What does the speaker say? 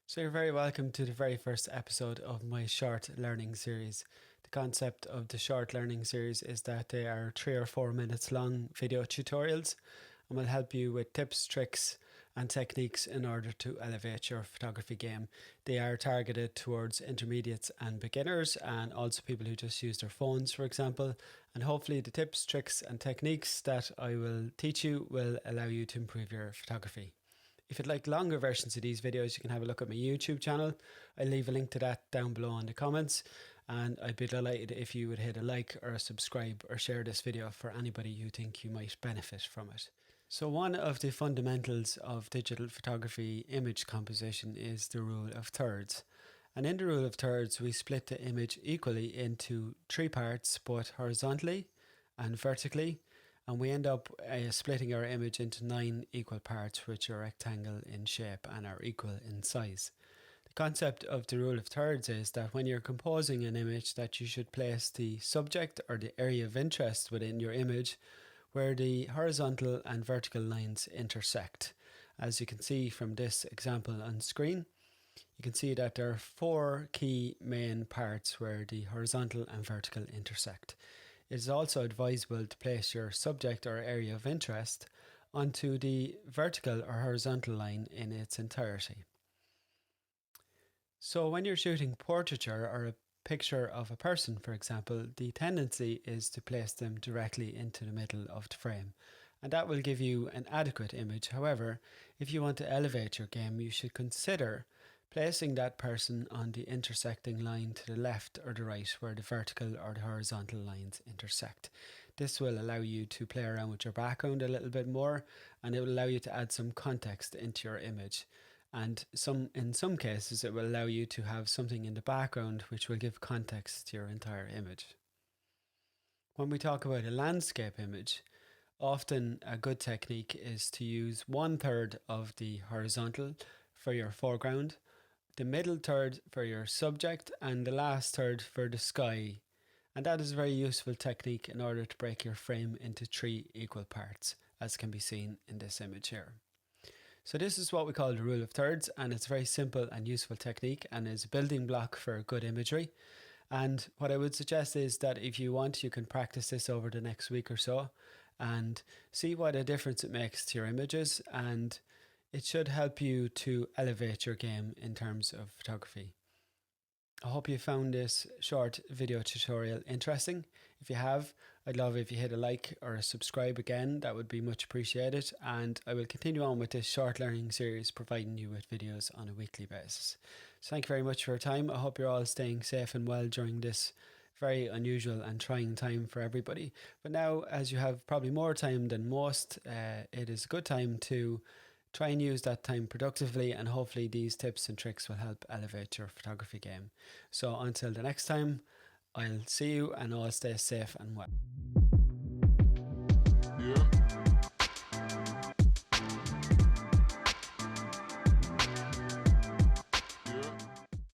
So you're very welcome to the very first episode of my short learning series. The concept of the short learning series is that they are 3 or 4 minutes long video tutorials and will help you with tips, tricks and techniques in order to elevate your photography game. They are targeted towards intermediates and beginners and also people who just use their phones, for example. And hopefully the tips, tricks and techniques that I will teach you will allow you to improve your photography. If you'd like longer versions of these videos, you can have a look at my YouTube channel. I'll leave a link to that down below in the comments. And I'd be delighted if you would hit a like or a subscribe or share this video for anybody you think you might benefit from it. So one of the fundamentals of digital photography image composition is the rule of thirds. And in the rule of thirds, we split the image equally into 3 parts, both horizontally and vertically. And we end up splitting our image into 9 equal parts, which are rectangle in shape and are equal in size. The concept of the rule of thirds is that when you're composing an image, that you should place the subject or the area of interest within your image where the horizontal and vertical lines intersect. As you can see from this example on screen, you can see that there are 4 key main parts where the horizontal and vertical intersect. It is also advisable to place your subject or area of interest onto the vertical or horizontal line in its entirety. So when you're shooting portraiture or a picture of a person, for example, the tendency is to place them directly into the middle of the frame. And that will give you an adequate image. However, if you want to elevate your game, you should consider placing that person on the intersecting line to the left or the right where the vertical or the horizontal lines intersect. This will allow you to play around with your background a little bit more, and it will allow you to add some context into your image. And in some cases, it will allow you to have something in the background which will give context to your entire image. When we talk about a landscape image, often a good technique is to use 1/3 of the horizontal for your foreground, the middle third for your subject, and the last third for the sky. And that is a very useful technique in order to break your frame into 3 equal parts, as can be seen in this image here. So this is what we call the rule of thirds, and it's a very simple and useful technique and is a building block for good imagery. And what I would suggest is that if you want, you can practice this over the next week or so and see what a difference it makes to your images, and it should help you to elevate your game in terms of photography. I hope you found this short video tutorial interesting. If you have, I'd love if you hit a like or a subscribe again. That would be much appreciated. And I will continue on with this short learning series, providing you with videos on a weekly basis. So thank you very much for your time. I hope you're all staying safe and well during this very unusual and trying time for everybody. But now, as you have probably more time than most, it is a good time to try and use that time productively, and hopefully these tips and tricks will help elevate your photography game. So until the next time, I'll see you and all stay safe and well.